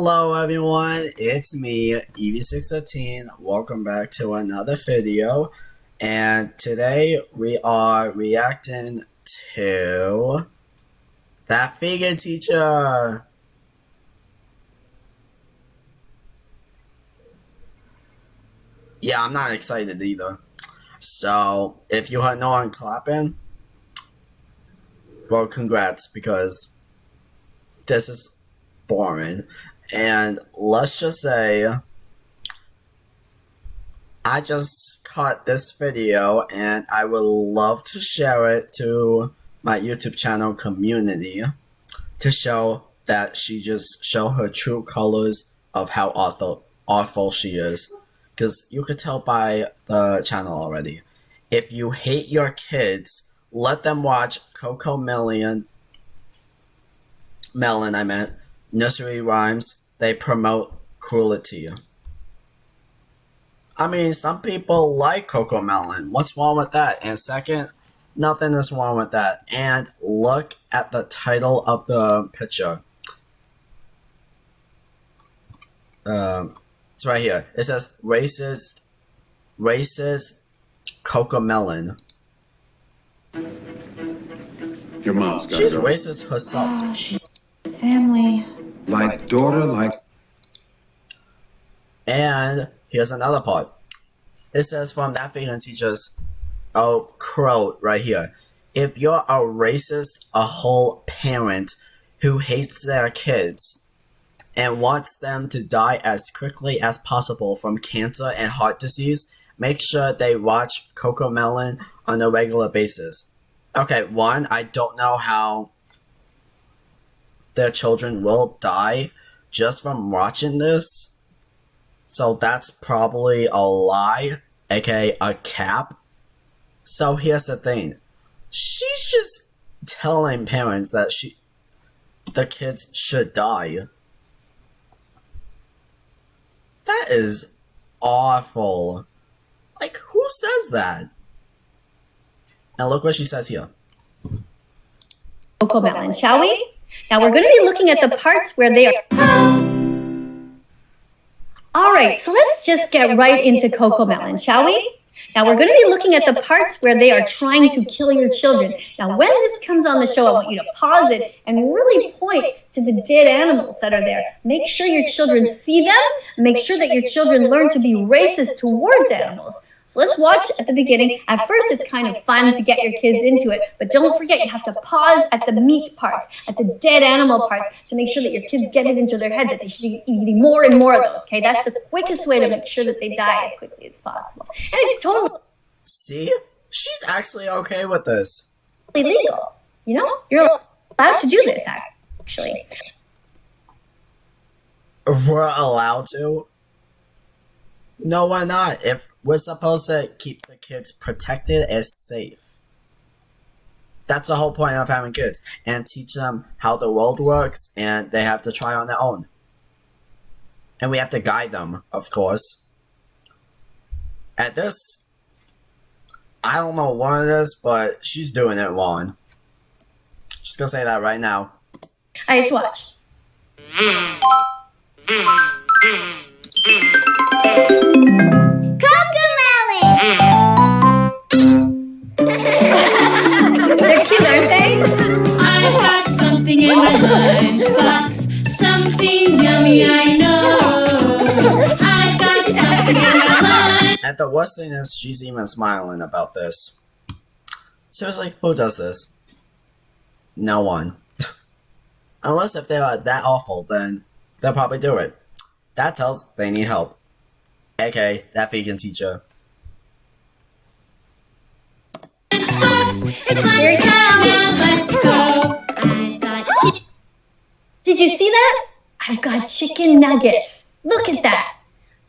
Hello everyone, it's me, EV615. Welcome back to another video. And today we are reacting to That Vegan Teacher. Yeah, I'm not excited either. So, if you had no one clapping, well, congrats, because this is boring. And let's just say, I just caught this video and I would love to share it to my YouTube channel community to show that she just show her true colors of how awful she is. Because you could tell by the channel already. If you hate your kids, let them watch Coco Melon, I meant, nursery rhymes. They promote cruelty. I mean, some people like Coco Melon. What's wrong with that? And second, nothing is wrong with that. And look at the title of the picture. It's right here. It says racist Coco Melon. Your mom's got She's it. racist herself. Oh, she's family. Like daughter, like. And here's another part. It says from That Vegan Teacher's quote right here. If you're a racist, a whole parent who hates their kids and wants them to die as quickly as possible from cancer and heart disease, make sure they watch Coco Melon on a regular basis. Okay, one, I don't know how their children will die just from watching this. So that's probably a lie, aka a cap. So here's the thing. She's just telling parents that the kids should die. That is awful. Like, who says that? And look what she says here. Coco Melon, shall we? Now we're going to be looking at the parts where they are... All right, so let's just get right into Coco Melon, shall we? Now we're going to be looking at the parts where they are trying to kill your children. Now when this comes on the show, I want you to pause it and really point to the dead animals that are there. Make sure your children see them. Make sure that your children learn to be racist towards animals. So let's watch at the beginning. At first, it's kind of fun to get your kids into it, but don't forget you have to pause at the meat parts, at the dead animal parts, to make sure that your kids get it into their head that they should be eating more and more of those, okay? That's the quickest way to make sure that they die as quickly as possible. And it's totally See? She's actually okay with this. legal, you know? You're allowed to do this, actually. We're allowed to? No, we're not. If we're supposed to keep the kids protected and safe. That's the whole point of having kids. And teach them how the world works, and they have to try on their own. And we have to guide them, of course. At this, I don't know what it is, but she's doing it wrong. Just gonna say that right now. All right, let's watch. They're cute, aren't they? I've got something in my lunchbox. Something yummy, I know. I've got something in my lunch. And the worst thing is, she's even smiling about this. Seriously, who does this? No one. Unless if they are that awful, then they'll probably do it. That tells they need help. AKA, That Vegan Teacher. Lunchbox, it's lunchtime now, let's go. I've got Did you see that? I've got chicken nuggets. Look at that.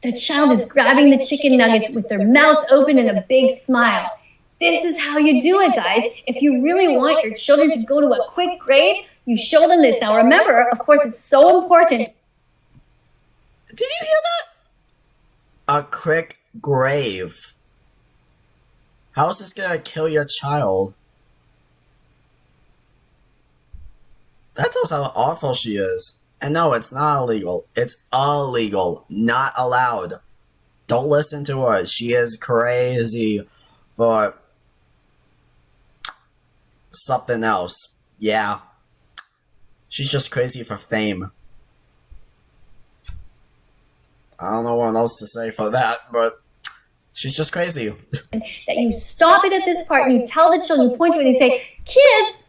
The child is grabbing the chicken nuggets with their mouth open and a big smile. This is how you do it, guys. If you really want your children to go to a quick grade, you show them this. Now remember, of course, it's so important. Did you hear that? A quick grave. How is this gonna kill your child? That tells how awful she is. And no, it's not illegal. It's illegal. Not allowed. Don't listen to her. She is crazy for something else. Yeah. She's just crazy for fame. I don't know what else to say for that, but she's just crazy. That you stop it at this part and you tell the children, you point to it and you say, kids,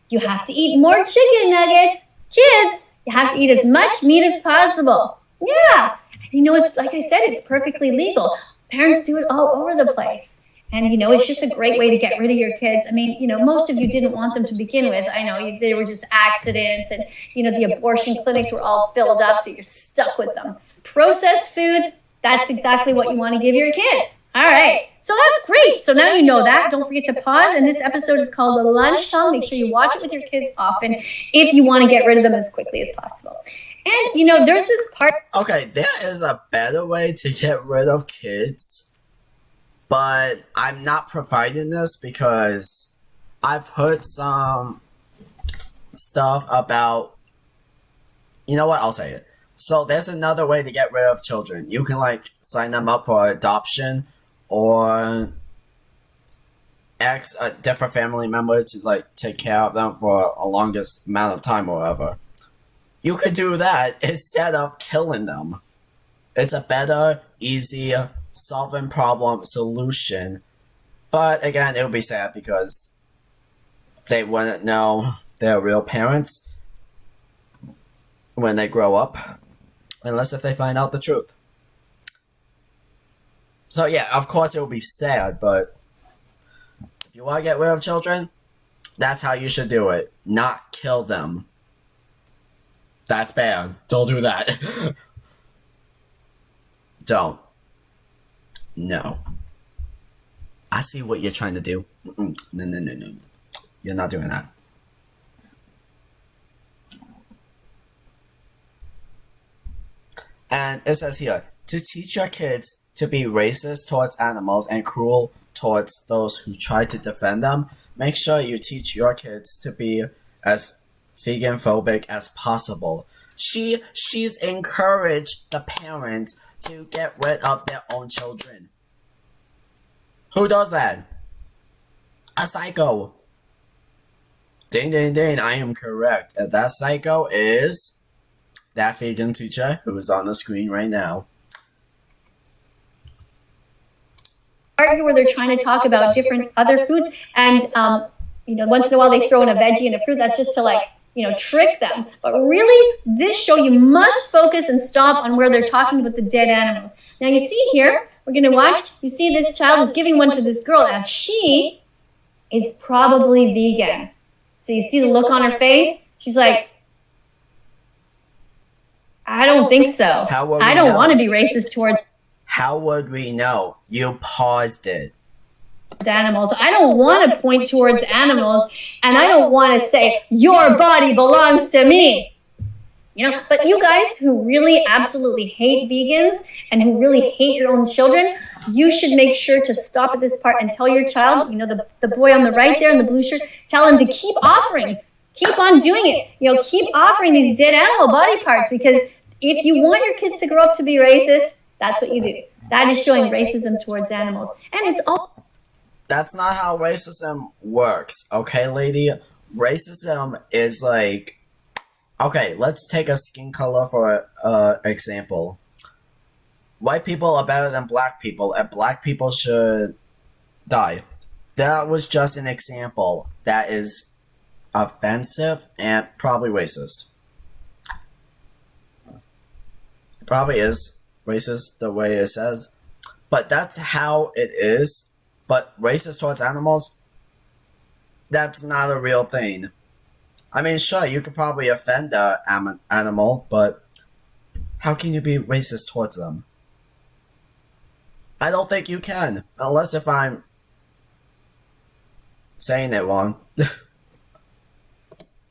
you have to eat more chicken nuggets. Kids, you have to eat as much meat as possible. Yeah. You know, it's like I said, it's perfectly legal. Parents do it all over the place. And, you know, it's just a great way to get rid of your kids. I mean, you know, most of you didn't want them to begin with. I know they were just accidents and, you know, the abortion clinics were all filled up, so you're stuck with them. Processed foods, that's exactly what you want to give your kids. All right. So that's great. So now you know that. Don't forget to pause. And this episode is called The Lunch Song. Make sure you watch it with your kids often if you want to get rid of them as quickly as possible. And, you know, there's this part. Okay, there is a better way to get rid of kids, but I'm not providing this because I've heard some stuff about. You know what? I'll say it. So there's another way to get rid of children. You can like sign them up for adoption or ask a different family member to like take care of them for a longest amount of time or whatever. You could do that instead of killing them. It's a better, easier, solving problem solution. But again, it would be sad because they wouldn't know their real parents when they grow up. Unless if they find out the truth. So yeah, of course it will be sad, but if you want to get rid of children, that's how you should do it. Not kill them. That's bad. Don't do that. Don't. No. I see what you're trying to do. No. You're not doing that. And it says here, to teach your kids to be racist towards animals and cruel towards those who try to defend them, make sure you teach your kids to be as vegan phobic as possible. She's encouraged the parents to get rid of their own children. Who does that? A psycho. Ding, I am correct. And that psycho is that vegan teacher who is on the screen right now. Part where they're trying to talk about different other foods, and you know, once in a while they throw in a veggie and a fruit. That's just to like, you know, trick them. But really, this show you must focus and stop on where they're talking about the dead animals. Now you see here, we're going to watch. You see this child is giving one to this girl, and she is probably vegan. So you see the look on her face. She's like, I don't think so. I don't want to be racist towards How would we know? You paused it. animals. I don't want to point towards animals, and I don't want to say, your body belongs to me. You know, but you guys who really absolutely hate vegans and who really hate your own children, you should make sure to stop at this part and tell your child, you know, the boy on the right there in the blue shirt, tell him to keep offering. Keep on doing it. You know, keep offering these dead animal body parts, because if you want your kids to grow up to be racist, that's what you do. That is showing racism towards animals. And it's all... That's not how racism works, okay, lady? Racism is like... Okay, let's take a skin color for example. White people are better than black people, and black people should die. That was just an example that is offensive and probably racist. It probably is racist the way it says, but that's how it is. But racist towards animals, that's not a real thing. I mean, sure, you could probably offend the animal, but how can you be racist towards them? I don't think you can, unless if I'm saying it wrong.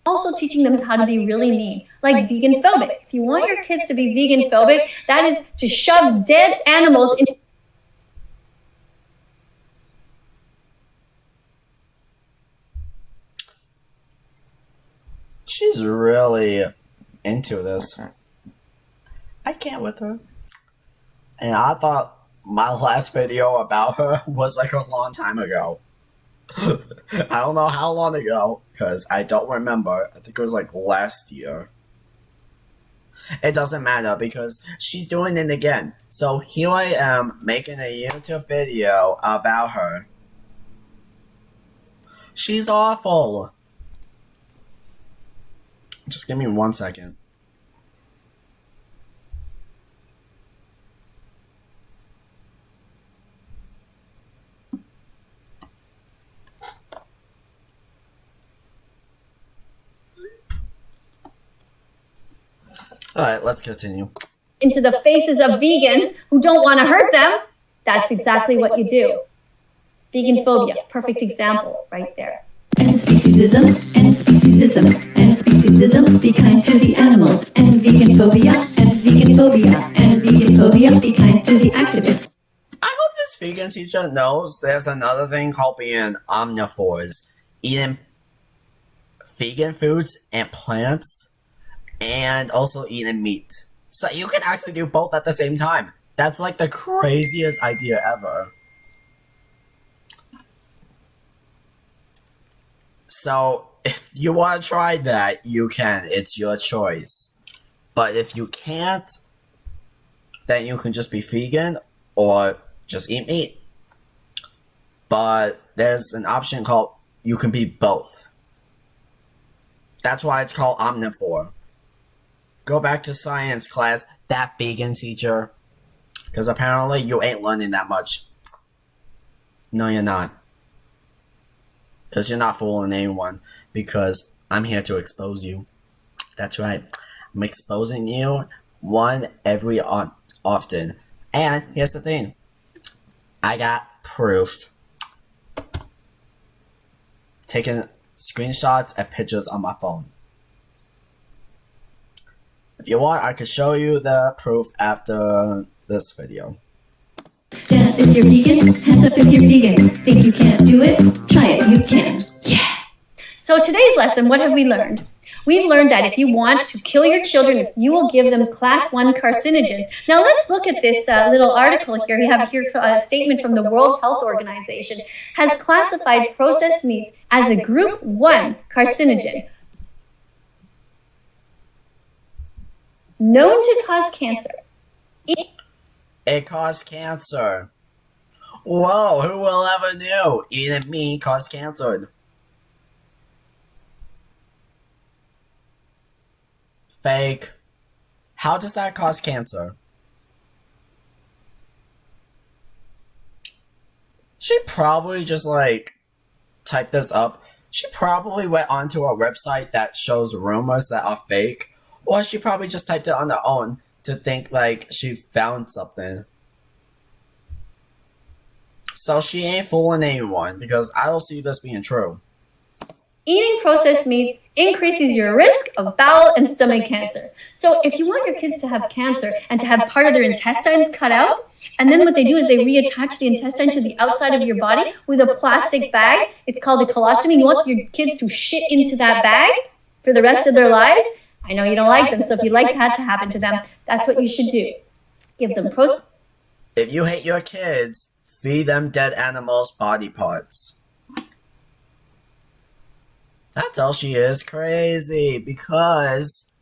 Also teaching them how to be really mean, like vegan phobic. If you want your kids to be vegan phobic, that is to shove dead animals in. She's really into this. I can't with her. And I thought my last video about her was like a long time ago. I don't know how long ago, because I don't remember. I think it was like last year. It doesn't matter because she's doing it again. So here I am making a YouTube video about her. She's awful. Just give me 1 second. Alright, let's continue. Into the faces of vegans who don't want to hurt them, that's exactly what you do. Vegan phobia, perfect example right there. And speciesism, and speciesism, and speciesism, be kind to the animals, and vegan phobia, and vegan phobia, and vegan phobia, be kind to the activists. I hope this vegan teacher knows there's another thing called being omnivores. Eating vegan foods and plants, and also eating meat. So you can actually do both at the same time. That's like the craziest idea ever. So if you want to try that, you can. It's your choice. But if you can't, then you can just be vegan or just eat meat. But there's an option called you can be both. That's why it's called omnivore. Go back to science class, that vegan teacher. Because apparently you ain't learning that much. No, you're not. Because you're not fooling anyone. Because I'm here to expose you. That's right. I'm exposing you one every often. And here's the thing. I got proof. Taking screenshots and pictures on my phone. If you want, I could show you the proof after this video. Dance if you're vegan, hands up if you're vegan. Think you can't do it? Try it, you can. Yeah. So today's lesson, what have we learned? We've learned that if you want to kill your children, you will give them class 1 carcinogens. Now let's look at this little article here. We have here a statement from the World Health Organization has classified processed meats as a group 1 carcinogen, known to cause cancer. It caused cancer. Whoa, who will ever knew? Eating meat caused cancer. Fake. How does that cause cancer? She probably just like typed this up. She probably went onto a website that shows rumors that are fake. Or she probably just typed it on her own to think like she found something. So she ain't fooling anyone because I don't see this being true. Eating processed meats increases your risk of bowel and stomach cancer. So if you want your kids to have cancer and to have part of their intestines cut out, and then what they do is they reattach the intestine to the outside of your body with a plastic bag. It's called a colostomy. You want your kids to shit into that bag for the rest of their lives? I know you don't like them, so if you'd like that to happen to them, that's what you should do. Give them If you hate your kids, feed them dead animals' body parts. That's all she is. Crazy. Because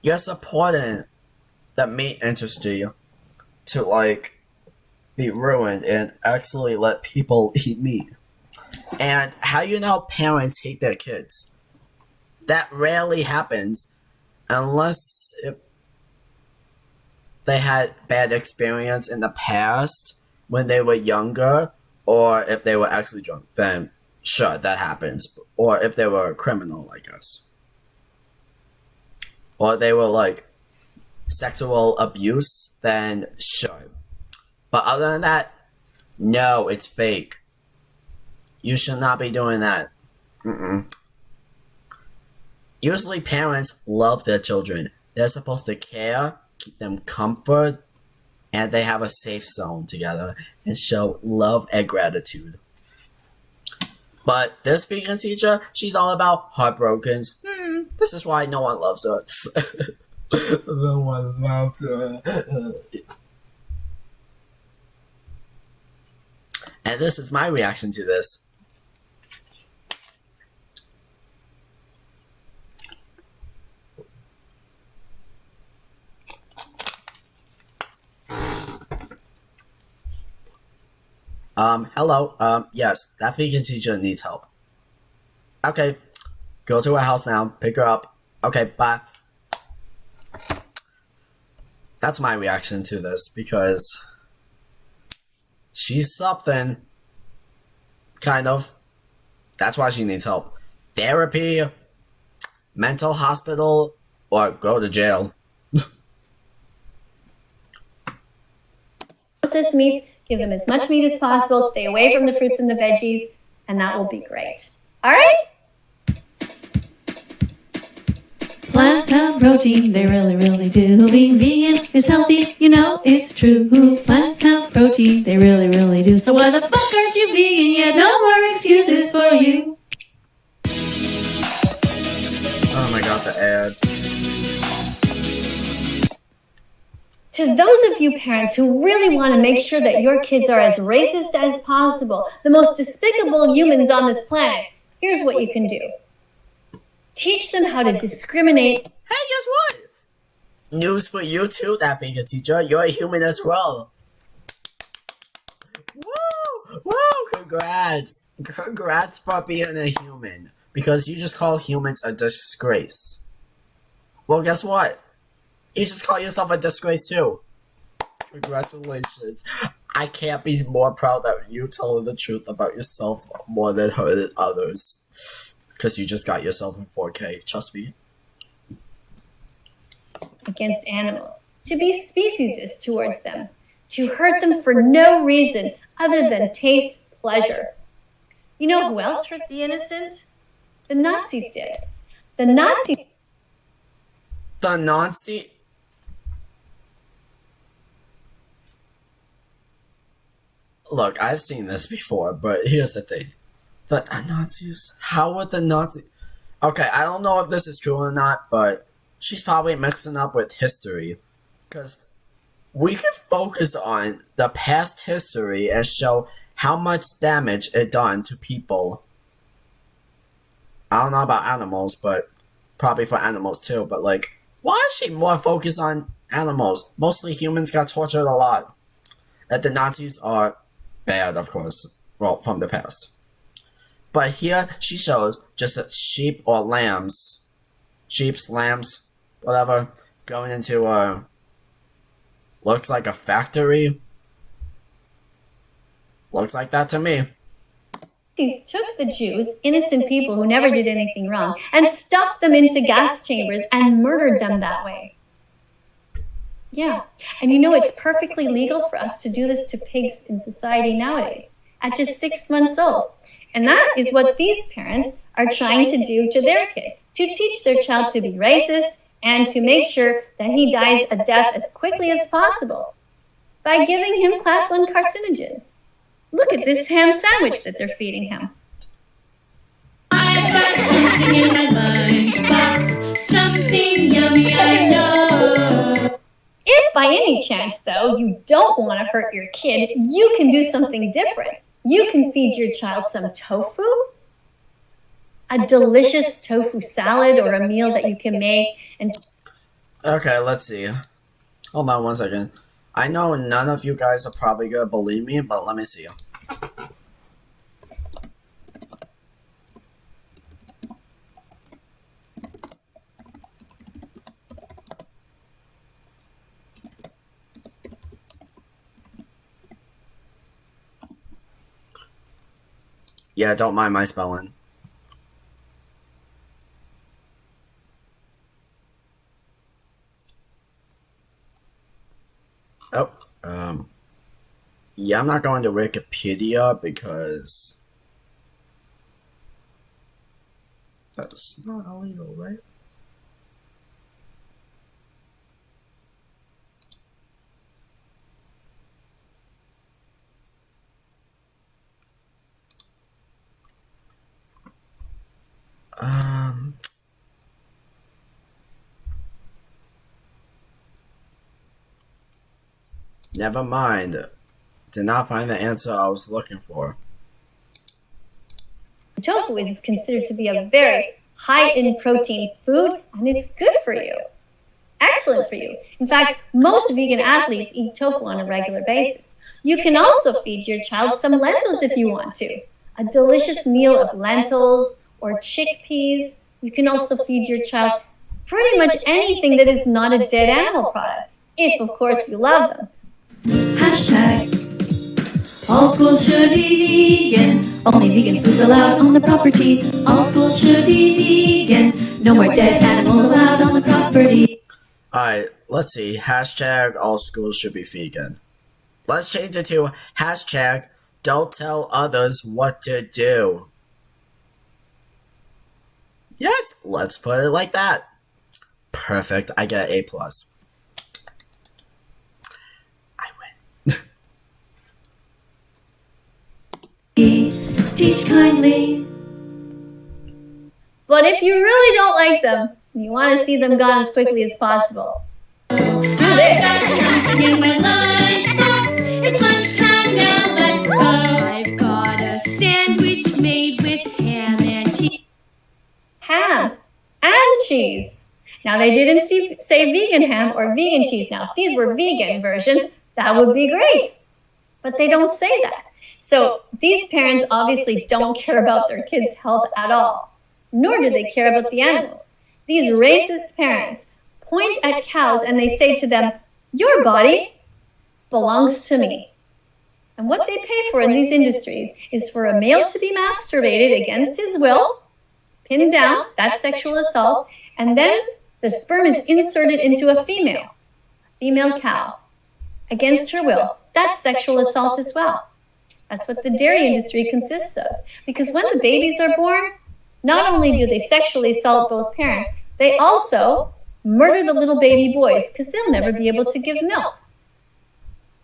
you're supporting the meat industry to like be ruined and actually let people eat meat. And how you know parents hate their kids? That rarely happens unless if they had bad experience in the past when they were younger, or if they were actually drunk, then sure, that happens. Or if they were a criminal like us. Or they were like sexual abuse, then sure. But other than that, no, it's fake. You should not be doing that. Usually parents love their children. They're supposed to care, keep them comfort, and they have a safe zone together and show love and gratitude. But this vegan teacher, she's all about heartbrokens. This is why no one loves her. No one loves her. And this is my reaction to this. Hello. Yes, that vegan teacher needs help. Okay, go to her house now. Pick her up. Okay, bye. That's my reaction to this because she's something. Kind of. That's why she needs help. Therapy, mental hospital, or go to jail. Processed meats, give them as much meat as possible, stay away from the fruits and the veggies, and that will be great. All right? Plants have protein, they really, really do. Being vegan is healthy, you know it's true. Plants have protein, they really, really do. So why the fuck aren't you vegan yet? No more excuses for you. Oh my god, the ads. To those of you parents who really want to make sure that your kids are as racist as possible, the most despicable humans on this planet, here's what you can do. Teach them how to discriminate. Hey, guess what? News for you too, that vegan teacher. You're a human as well. Woo! Woo! Congrats! Congrats for being a human. Because you just call humans a disgrace. Well, guess what? You just call yourself a disgrace too. Congratulations. I can't be more proud that you told the truth about yourself more than hurting others. Because you just got yourself in 4K. Trust me. Against animals, to be speciesist towards them, to hurt them for no reason other than taste pleasure. You know who else hurt the innocent? The Nazis did. The Nazis. The Nazi. Look, I've seen this before, but here's the thing. The Nazis? How would the Nazis... Okay, I don't know if this is true or not, but she's probably mixing up with history. Because we can focus on the past history and show how much damage it done to people. I don't know about animals, but probably for animals too, but like, why is she more focused on animals? Mostly humans got tortured a lot. And the Nazis are bad, of course, well, from the past. But here she shows just sheep or lambs, sheeps, lambs, whatever, going into a, looks like a factory. Looks like that to me. took the Jews, innocent people who never did anything wrong, and stuffed them into gas chambers and murdered them that way. Yeah, and you know it's perfectly legal for us to do this to pigs in society nowadays, at just 6 months old. And that is what these parents are trying to do to their kid, to teach their child to be racist and to make sure that he dies a death as quickly as possible by giving him class 1 carcinogens. Look at this ham sandwich that they're feeding him. I've got something in my lunchbox, something yummy I know. If by any chance, though, you don't want to hurt your kid, you can do something different. You can feed your child some tofu, a delicious tofu salad or a meal that you can make. And Okay, let's see. Hold on 1 second. I know none of you guys are probably gonna believe me, but let me see. Yeah, don't mind my spelling. Oh, yeah, I'm not going to Wikipedia because that's not illegal, right? Never mind. Did not find the answer I was looking for. Tofu is considered to be a very high in protein food, and it's good for you. Excellent for you. In fact, most vegan athletes eat tofu on a regular basis. You can also feed your child some lentils if you want to. A delicious meal of lentils or chickpeas. You can also feed your child pretty much anything that is not a dead animal product, if of course you love them. Hashtag all schools should be vegan. Only vegan foods allowed on the property. All schools should be vegan. No more dead animals allowed on the property. Alright, let's see. Hashtag all schools should be vegan. Let's change it to hashtag don't tell others what to do. Yes, let's put it like that. Perfect. I get A+. I win. Teach kindly. But if you really don't like them, and you want to see them gone as quickly as possible, do this. Something in my lunchbox. It's lunchtime now, let's go. I've got a sandwich made with ham and cheese. Ham and cheese. Now, they didn't say vegan ham or vegan cheese. Now, if these were vegan versions, that would be great. But they don't say that. So these parents obviously don't care about their kids' health at all, nor do they care about the animals. These racist parents point at cows and they say to them, "Your body belongs to me." And what they pay for in these industries is for a male to be masturbated against his will, pinned down, that's sexual assault, and then the sperm is inserted into a female cow, against her will. That's sexual assault as well. That's what the dairy industry consists of. Because when the babies are born, not only do they sexually assault both parents, they also murder the little baby boys because they'll never be able to give milk.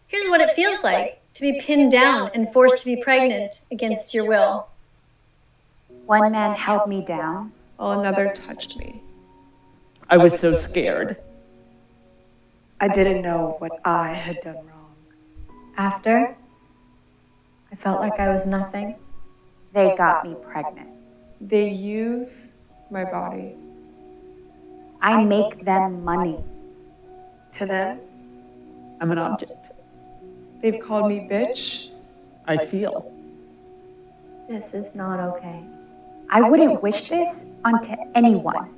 Here's what it feels like to be pinned down and forced to be pregnant against your will. One man held me down. while another touched me. I was so scared. I didn't know what I had done wrong. After, I felt like I was nothing. They got me pregnant. They use my body. I make them money. To them, I'm an object. They've called me bitch. I feel. This is not okay. I wouldn't wish this onto anyone.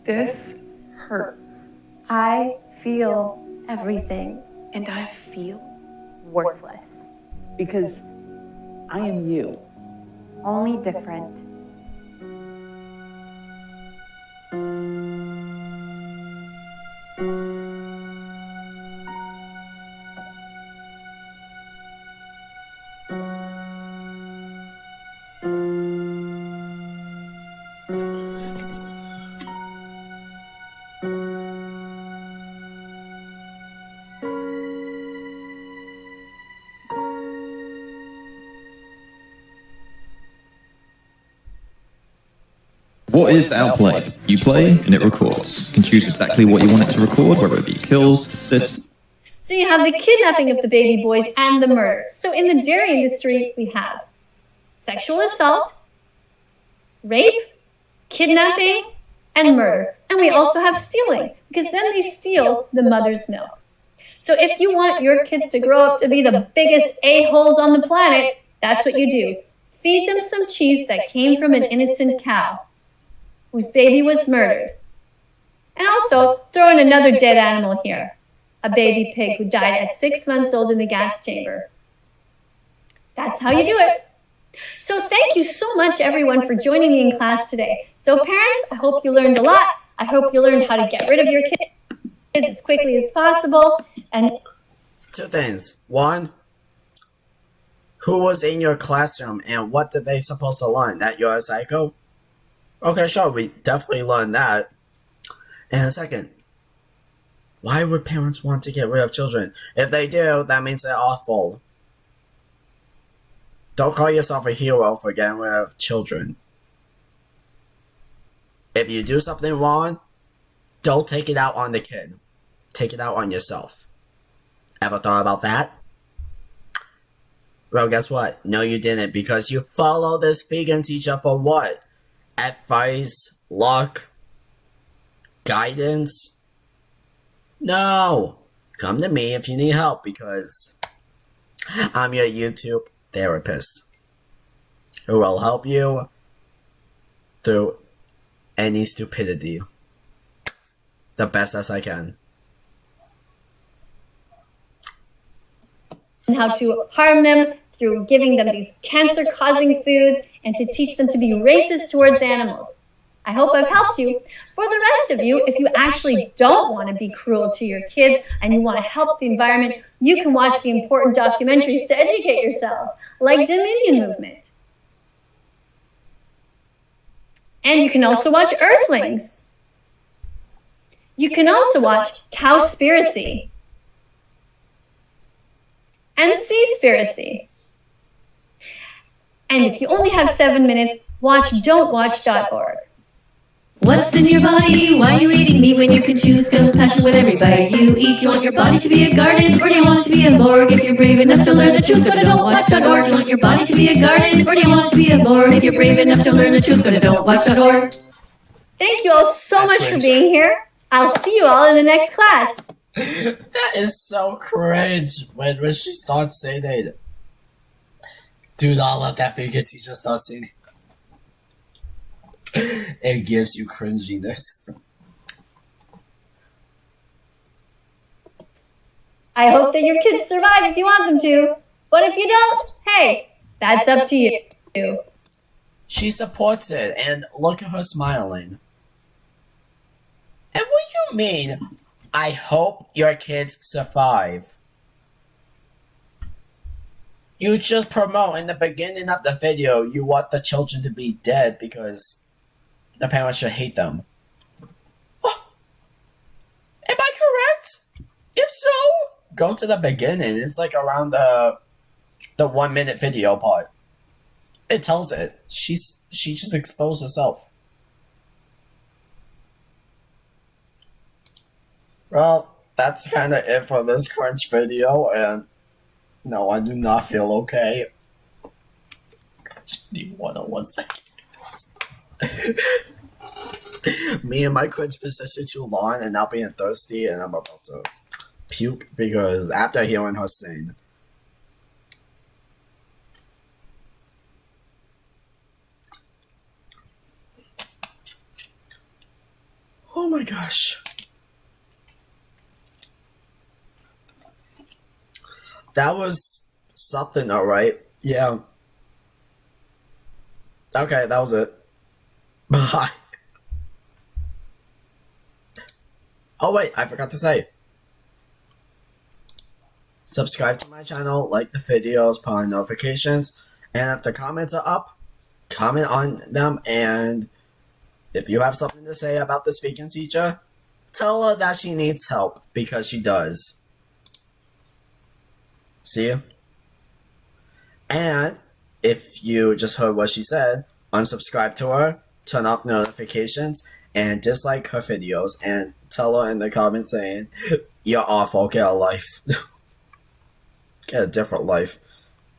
This hurts. I feel everything. and I feel Worthless. Because I am you. Only different. What is Outplay? You play and it records. You can choose exactly what you want it to record, whether it be kills, assists. So you have the kidnapping of the baby boys and the murder. So in the dairy industry, we have sexual assault, rape, kidnapping, and murder. And we also have stealing, because then they steal the mother's milk. So if you want your kids to grow up to be the biggest a-holes on the planet, that's what you do. Feed them some cheese that came from an innocent cow whose baby was murdered. And also throw in another dead animal here, a baby pig who died at 6 months old in the gas chamber. That's how you do it. So thank you so much, everyone, for joining me in class today. So parents, I hope you learned a lot. I hope you learned how to get rid of your kids as quickly as possible. And 2 things. 1, who was in your classroom and what did they supposed to learn? That you're a psycho? Okay, sure, we definitely learned that. And 2nd, why would parents want to get rid of children? If they do, that means they're awful. Don't call yourself a hero for getting rid of children. If you do something wrong, don't take it out on the kid. Take it out on yourself. Ever thought about that? Well, guess what? No, you didn't, because you follow this vegan teacher for what? Advice, luck, guidance? No! Come to me if you need help, because I'm your YouTube therapist who will help you through any stupidity the best as I can. And how to harm them through giving them these cancer-causing foods and to teach them to be racist towards animals. I hope I've helped you. For the rest of you, if you actually don't want to be cruel to your kids and you want to help the environment, you can watch the important documentaries to educate yourselves, like Dominion Movement. And you can also watch Earthlings. You can also watch Cowspiracy and Seaspiracy. And if you only have 7 minutes, watch don'twatch.org. What's in your body? Why are you eating meat when you can choose compassion with every bite you eat? Do you want your body to be a garden, or do you want it to be a morgue? If you're brave enough to learn the truth, go to don'twatch.org. Do you want your body to be a garden, or do you want it to be a morgue? If you're brave enough to learn the truth, go to don'twatch.org. Thank you all so much for being here. I'll see you all in the next class. That is so cringe when she starts saying it. Do not let that vegan teacher start saying it. It gives you cringiness. I hope that your kids survive if you want them to. But if you don't, hey, that's up to you. She supports it, and look at her smiling. And what you mean, I hope your kids survive? You just promote in the beginning of the video you want the children to be dead because the parents should hate them. Oh, am I correct? If so, go to the beginning. It's like around the 1 minute video part. It tells it. She just exposed herself. Well, that's kind of it for this crunch video, and no, I do not feel okay. I just need 101 seconds. Me and my cringe position too long, and now being thirsty, and I'm about to puke because after hearing her sing. Oh my gosh. That was something, alright. Yeah. Okay, that was it. Bye. Oh wait, I forgot to say. Subscribe to my channel, like the videos, put on notifications, and if the comments are up, comment on them, and if you have something to say about this vegan teacher, tell her that she needs help, because she does. See you? And if you just heard what she said, unsubscribe to her, turn off notifications, and dislike her videos, and tell her in the comments saying, you're awful, get a life. Get a different life.